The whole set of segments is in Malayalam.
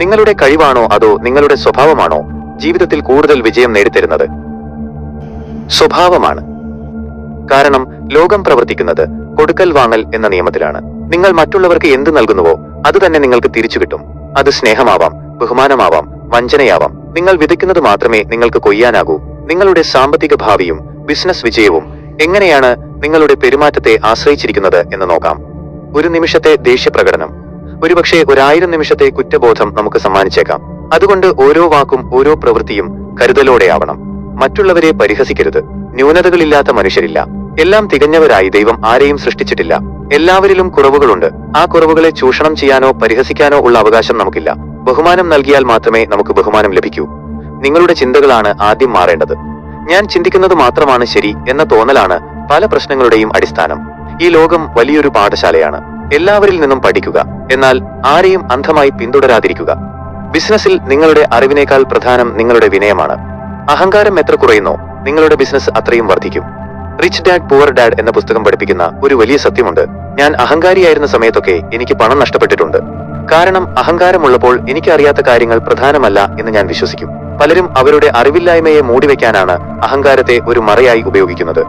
നിങ്ങളുടെ കഴിവാണോ അതോ നിങ്ങളുടെ സ്വഭാവമാണോ ജീവിതത്തിൽ കൂടുതൽ വിജയം നേടിത്തരുന്നത്? സ്വഭാവമാണ്. കാരണം ലോകം പ്രവർത്തിക്കുന്നത് കൊടുക്കൽ വാങ്ങൽ എന്ന നിയമത്തിലാണ്. നിങ്ങൾ മറ്റുള്ളവർക്ക് എന്ത് നൽകുന്നുവോ അത് തന്നെ നിങ്ങൾക്ക് തിരിച്ചു കിട്ടും. അത് സ്നേഹമാവാം, ബഹുമാനമാവാം, വഞ്ചനയാവാം. നിങ്ങൾ വിതയ്ക്കുന്നത് മാത്രമേ നിങ്ങൾക്ക് കൊയ്യാനാകൂ. നിങ്ങളുടെ സാമ്പത്തിക ഭാവിയും ബിസിനസ് വിജയവും എങ്ങനെയാണ് നിങ്ങളുടെ പെരുമാറ്റത്തെ ആശ്രയിച്ചിരിക്കുന്നത് എന്ന് നോക്കാം. ഒരു നിമിഷത്തെ ദേഷ്യപ്രകടനം ഒരുപക്ഷെ 1000 നിമിഷത്തെ കുറ്റബോധം നമുക്ക് സമ്മാനിച്ചേക്കാം. അതുകൊണ്ട് ഓരോ വാക്കും ഓരോ പ്രവൃത്തിയും കരുതലോടെയാവണം. മറ്റുള്ളവരെ പരിഹസിക്കരുത്. ന്യൂനതകളില്ലാത്ത മനുഷ്യരില്ല. എല്ലാം തികഞ്ഞവരായി ദൈവം ആരെയും സൃഷ്ടിച്ചിട്ടില്ല. എല്ലാവരിലും കുറവുകളുണ്ട്. ആ കുറവുകളെ ചൂഷണം ചെയ്യാനോ പരിഹസിക്കാനോ ഉള്ള അവകാശം നമുക്കില്ല. ബഹുമാനം നൽകിയാൽ മാത്രമേ നമുക്ക് ബഹുമാനം ലഭിക്കൂ. നിങ്ങളുടെ ചിന്തകളാണ് ആദ്യം മാറേണ്ടത്. ഞാൻ ചിന്തിക്കുന്നത് മാത്രമാണ് ശരി എന്ന തോന്നലാണ് പല പ്രശ്നങ്ങളുടെയും അടിസ്ഥാനം. ഈ ലോകം വലിയൊരു പാഠശാലയാണ്. എല്ലാവരിൽ നിന്നും പഠിക്കുക, എന്നാൽ ആരെയും അന്ധമായി പിന്തുടരാതിരിക്കുക. ബിസിനസ്സിൽ നിങ്ങളുടെ അറിവിനേക്കാൾ പ്രധാനം നിങ്ങളുടെ വിനയമാണ്. അഹങ്കാരം എത്ര കുറയുന്നോ നിങ്ങളുടെ ബിസിനസ് അത്രയും വർദ്ധിക്കും. റിച്ച് ഡാഡ് പുവർ ഡാഡ് എന്ന പുസ്തകം പഠിപ്പിക്കുന്ന ഒരു വലിയ സത്യമുണ്ട്. ഞാൻ അഹങ്കാരിയായിരുന്ന സമയത്തൊക്കെ എനിക്ക് പണം നഷ്ടപ്പെട്ടിട്ടുണ്ട്. കാരണം അഹങ്കാരമുള്ളപ്പോൾ എനിക്ക് അറിയാത്ത കാര്യങ്ങൾ പ്രധാനമല്ല എന്ന് ഞാൻ വിശ്വസിക്കും. പലരും അവരുടെ അറിവില്ലായ്മയെ മൂടിവെക്കാനാണ് അഹങ്കാരത്തെ ഒരു മറയായി ഉപയോഗിക്കുന്നത്.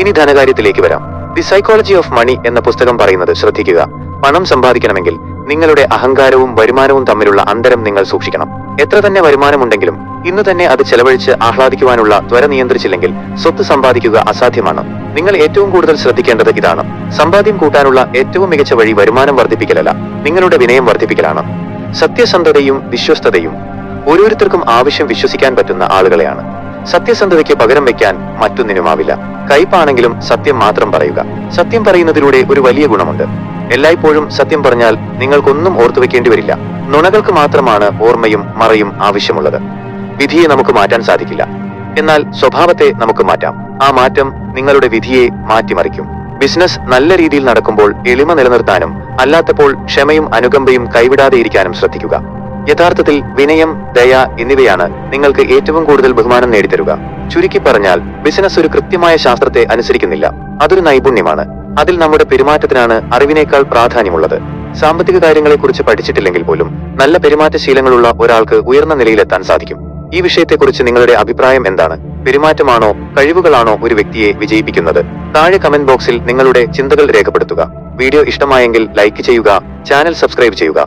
ഇനി ധനകാര്യത്തിലേക്ക് വരാം. ദി സൈക്കോളജി ഓഫ് മണി എന്ന പുസ്തകം പറയുന്നത് ശ്രദ്ധിക്കുക. പണം സമ്പാദിക്കണമെങ്കിൽ നിങ്ങളുടെ അഹങ്കാരവും വരുമാനവും തമ്മിലുള്ള അന്തരം നിങ്ങൾ സൂക്ഷിക്കണം. എത്ര തന്നെ വരുമാനമുണ്ടെങ്കിലും ഇന്ന് തന്നെ അത് ചെലവഴിച്ച് ആഹ്ലാദിക്കുവാനുള്ള ത്വര നിയന്ത്രിച്ചില്ലെങ്കിൽ സ്വത്ത് സമ്പാദിക്കുക അസാധ്യമാണ്. നിങ്ങൾ ഏറ്റവും കൂടുതൽ ശ്രദ്ധിക്കേണ്ടത് ഇതാണ്. സമ്പാദ്യം കൂട്ടാനുള്ള ഏറ്റവും മികച്ച വഴി വരുമാനം വർദ്ധിപ്പിക്കലല്ല, നിങ്ങളുടെ വിനയം വർദ്ധിപ്പിക്കലാണ്. സത്യസന്ധതയും വിശ്വസ്തതയും ഓരോരുത്തർക്കും ആവശ്യം വിശ്വസിക്കാൻ പറ്റുന്ന ആളുകളെയാണ്. സത്യസന്ധതയ്ക്ക് പകരം വെക്കാൻ മറ്റൊന്നിനുമാവില്ല. കയ്പാണെങ്കിലും സത്യം മാത്രം പറയുക. സത്യം പറയുന്നതിലൂടെ ഒരു വലിയ ഗുണമുണ്ട്. എല്ലായ്പ്പോഴും സത്യം പറഞ്ഞാൽ നിങ്ങൾക്കൊന്നും ഓർത്തുവെക്കേണ്ടി വരില്ല. നുണകൾക്ക് മാത്രമാണ് ഓർമ്മയും മറയും ആവശ്യമുള്ളത്. വിധിയെ നമുക്ക് മാറ്റാൻ സാധിക്കില്ല, എന്നാൽ സ്വഭാവത്തെ നമുക്ക് മാറ്റാം. ആ മാറ്റം നിങ്ങളുടെ വിധിയെ മാറ്റിമറിക്കും. ബിസിനസ് നല്ല രീതിയിൽ നടക്കുമ്പോൾ എളിമ നിലനിർത്താനും അല്ലാത്തപ്പോൾ ക്ഷമയും അനുകമ്പയും കൈവിടാതെ ഇരിക്കാനും ശ്രദ്ധിക്കുക. യഥാർത്ഥത്തിൽ വിനയം, ദയ എന്നിവയാണ് നിങ്ങൾക്ക് ഏറ്റവും കൂടുതൽ ബഹുമാനം നേടിത്തരുക. ചുരുക്കി പറഞ്ഞാൽ ബിസിനസ് ഒരു കൃത്യമായ ശാസ്ത്രത്തെ അനുസരിക്കുന്നില്ല, അതൊരു നൈപുണ്യമാണ്. അതിൽ നമ്മുടെ പെരുമാറ്റത്തിനാണ് അറിവിനേക്കാൾ പ്രാധാന്യമുള്ളത്. സാമ്പത്തിക കാര്യങ്ങളെക്കുറിച്ച് പഠിച്ചിട്ടില്ലെങ്കിൽ പോലും നല്ല പെരുമാറ്റശീലങ്ങളുള്ള ഒരാൾക്ക് ഉയർന്ന നിലയിലെത്താൻ സാധിക്കും. ഈ വിഷയത്തെക്കുറിച്ച് നിങ്ങളുടെ അഭിപ്രായം എന്താണ്? പെരുമാറ്റമാണോ കഴിവുകളാണോ ഒരു വ്യക്തിയെ വിജയിപ്പിക്കുന്നത്? താഴെ കമന്റ് ബോക്സിൽ നിങ്ങളുടെ ചിന്തകൾ രേഖപ്പെടുത്തുക. വീഡിയോ ഇഷ്ടമായെങ്കിൽ ലൈക്ക് ചെയ്യുക, ചാനൽ സബ്സ്ക്രൈബ് ചെയ്യുക.